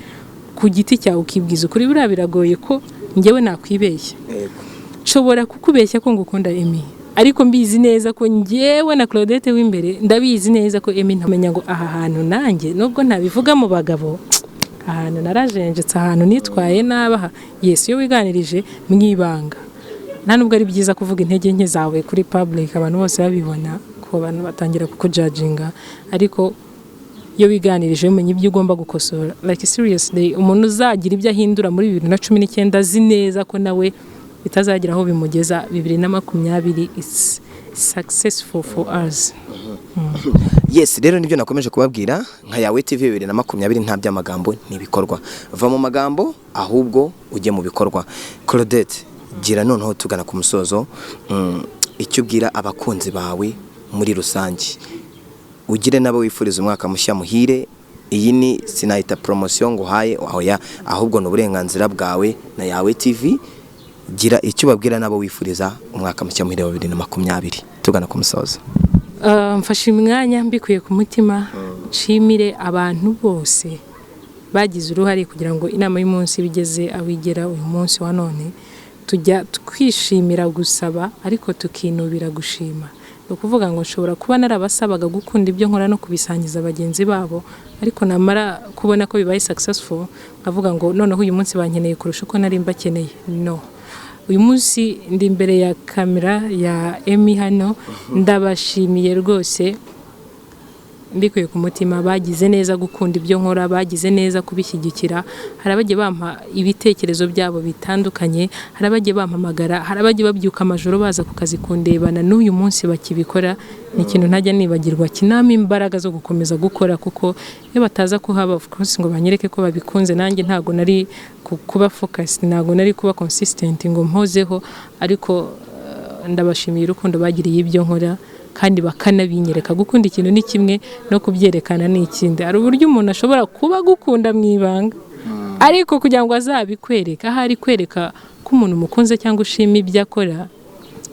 ku giti cyawe ukibwiza ukuri. Buriya biragoye ko njyewe nakwibeshya, nshobora kukubeshya ko ngukunda Emi, ariko mbizi neza ko njyewe na Claudette w'imbere ndabizi neza ko Emi ntamenya ngo aha hantu nanjye nubwo ntabivuga mu bagabo, ahantu narajenjetse, ahantu nitwaye nabaha. Yes, iyo wiganirije mwibanga, nta nubwo ari byiza kuvuga intege nke zawe kuri public abantu bose babibona, abantu batangira kukujudginga, ariko iyo wiganirije umenye ibyo ugomba gukosora. Like seriously, umuntu uzagira ibyo ahindura muri 2019 azi neza ko nawe bitazagira aho bimugeza 2020. It's it's successful for us. Yes, rero nibyo nakomeje kubabwira nka yawe TV 2020 nta by'amagambo nibikorwa. Va mu magambo ahubwo ujye mu bikorwa. Claudette, gira noneho tugana ku musozo, icyo ubwira abakunzi bawe muri rusange. Ugire nabo wifuriza umwaka mushya muhire. Iyi ni sinayita promotion ngo haye oya, ahubwo no burenganzira bwawe na yawe TV. Gira icyo babwira nabo wifuriza umwaka mushya muhire wa 2020. Tugana ku musozo. Mfashe imwanya mbikuye ku mutima, nshimire abantu bose bagize uruhare kugira ngo inama y'umunsi bigeze awigera uyu munsi wa none. Tujya twishimira gusaba ariko tukinubira gushima. Ukuvuga ngo nshobora kuba narabasabaga gukunda ibyo nkora no kubisangiza abagenzi babo, ariko namara kubona ko bibaye successful avuga ngo noneho uyu munsi bankeneye kurusha uko nari mbakeneye. No, uyu munsi ndi imbere ya kamera ya Emmy hano, ndabashimiye rwose mbikuye ku mutima. Bagize neza gukunda ibyo nkora, bagize neza kubishyigikira. Hari abagiye bampa ibitekerezo byabo bitandukanye, hari abagiye bampamagara, hari abagiye babyuka amajoro baza ku kazi kundebana, n'uyu munsi bakibikora. Ni ikintu ntajya nibagirwa, kinama imbaraga zo gukomeza gukora, kuko iyo bataza kuhaba of course ngo banyereke ko babikunze, nanjye ntago nari kuba focus, ntago nari kuba consistent ngo mpozeho. Ariko ndabashimiye urukundo bagiriye ibyo nkora, kandi bakanabinyereka. Gukunda ikintu ni kimwe, no kubyerekana ni ikindi. Ari uburyo umuntu ashobora kuba gukunda mu ibanga, ariko kugira ngo azabikwereka, ahari kwereka ko umuntu mukunze cyangwa ushima ibyo akora,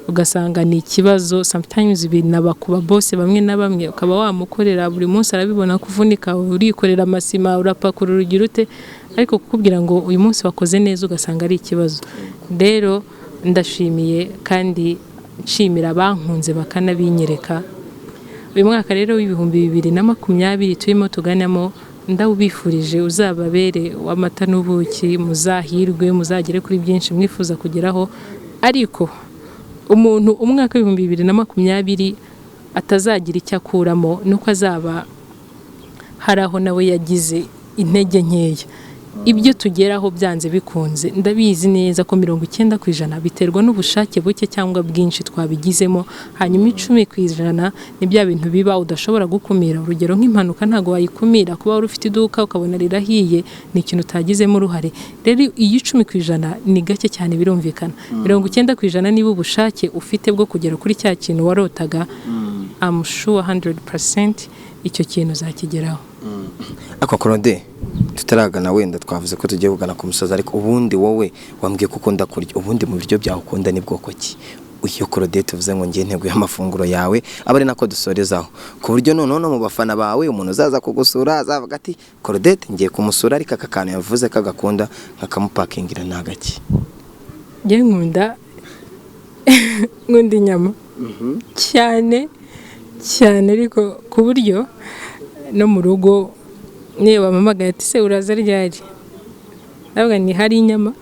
ugasanga ni ikibazo. Sometimes binaba kuba boss bamwe na bamwe, ukaba wamukorera buri munsi arabibona kuvunika, urikorera amasima, urapakura urugero ute, ariko kukubwira ngo uyu munsi wakoze neza ugasanga ari ikibazo. Rero ndashimiye kandi nshimira abankunze bakanabinyereka. Uyu mwaka rero w'ibihumbi 2020 turimo tuganamo, ndawubifurije uzababere w'amata n'ubuki, muzahirwe, muzagere kuri byinshi mwifuza kugeraho. Ariko umuntu umwaka w'ibihumbi 2020 atazagira icyo akuramo, nuko azaba haraho nawe yagize intege nkeya. Ibyo tugeraho byanze bikunze, ndabizi neza ko 90% biterwa n'ubushake buke cyangwa bwinshi twabigizemo. Hanyuma 10% ni bya bintu biba udashobora gukumira. Urugero nk'impanuka ntago wayikumira, kuba uri ufite iduka ukabona rirahiye ni ikintu utagizemo uruhare. Rero iyi 10% ni gake cyane, birumvikana. 90% niba ubushake ufite bwo kugera kuri cya kintu warotaga, I'm sure 100% icyo kintu zakigeraho. Ako Claudette, tutaragana wenda twavuze ko tugiye kugana ku musozi, ariko ubundi wowe wambwiye ko ukunda kurya. Ubundi mu biryo byawe ukunda ni bwoko ki? Uyo Claudette uvuze ngo ngiye ntego y'amafunguro yawe, abari nako dusorezaho, ku buryo none mu bafana bawe umuntu uzaza kugusura azavuga ati Claudette ngiye kumusura, ariko aka kantu yavuze kagakunda nkakamupakingira nagaki. Ngiye nkunda inyama cyane cyane, ariko ku buryo no mu rugo niyo bamamagaye ati se uraza ryari, ndavuga ni hari inyama.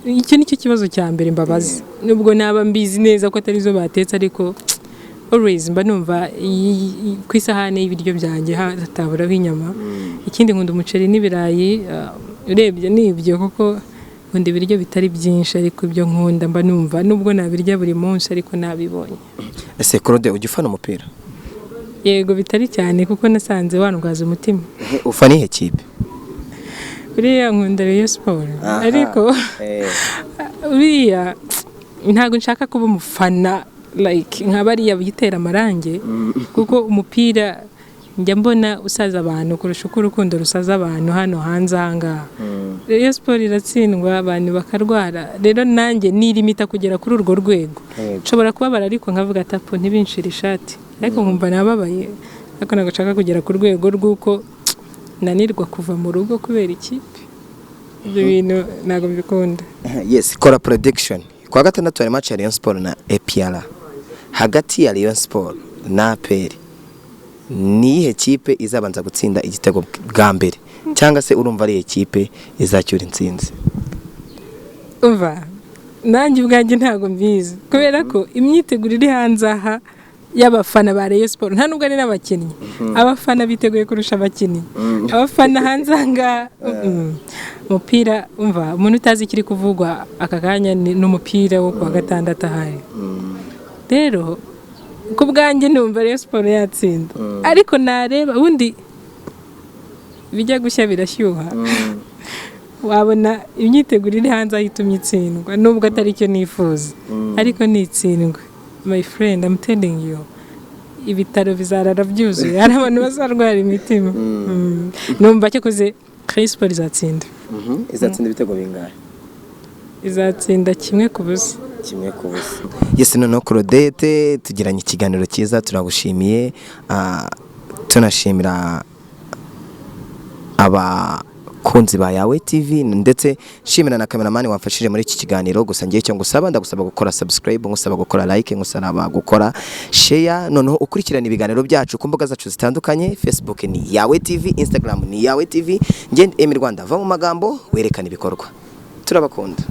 Icyo nicyo kibazo cya mbere mbabazi, nubwo naba mbizi neza ko atari zo batetse, ariko always mba numva ku isahane y'ibiryo byanjye hataburaho inyama. Ikindi nkunda umuceri n'ibirayi, urebye nibyo kuko nkunda ibiryo bitari byinshi, ariko ibyo nkunda mba numva nubwo nabirya buri munsi ariko nabibonye. Ese Claudette ujya ufana umupira? Yego bitari cyane, kuko nasanze wangaza umutima. Ufana ihe kipe? Uriya nkunda Rayon Sport, ariko uriya ntago nshaka kuba umufana like nk'abariya bitera amarange, kuko umupira njya mbona usaza abantu kurusha uko urukundo rusaza abantu hano hanze ahangaha. Rayon Sport iratsindwa abantu bakarwara, rero nanjye nirimita kugera kuri urwo rwego. Nshobora kubabara ariko nkavuga tapo ntibinshira ishati, ariko nkumva nababaye, ariko ntago nshaka kugera ku rwego rw'uko nanirwa kuva mu rugo kubera ikipe. Ibyo bintu ntago mbikunda. Yes, kora prediction. Kwa gatandatu hari match ya Rayon Sport na APR. Hagati ya Rayon Sport na APR, ni ihe kipe izabanza gutsinda igitego bwa mbere, cyangwa se urumva ari ikipe izacyura intsinzi? Umva nanjye ubwanjye ntago mbizi, kubera ko imyiteguro iri hanze aha y'abafana ba Rayon Sport nta nubwo ari n'abakinnyi. Abafana biteguye kurusha abakinnyi. Abafana hanze anga umupira, umva umuntu utazi kiri kuvugwa aka kanya n'umupira wo kwa gatandatu ahari. Rero ku bwanjye numva Rayon Sport yatsinda ariko nareba ubundi bijya gushya birashyuha wabona imyiteguro iri hanze ahitumye itsindwa nubwo atari cyo nifuza ariko nitsindwa my friend I'm telling you ibitaro bizarara byuzuye hari abantu bazarwara imitima numva cyo kuze Rayon Sport izatsinda izatsinda ibitego bingahe izatsinda 1-0 yes noneho Claudette tugiranye ikiganiro cyiza turagushimiye tunashimira abakunzi ba Yawe TV ndetse shimira na cameraman wamfashije muri iki kiganiro gusa ngiye cyo ngusaba ndagusaba gukora subscribe ngusaba gukora like ngusaba gukora share noneho ukurikirana ibiganiro byacu ku mbuga zacu zitandukanye Facebook ni Yawe TV Instagram ni Yawe TV ngende Emi Rwanda va mu magambo werekana ibikorwa turabakunda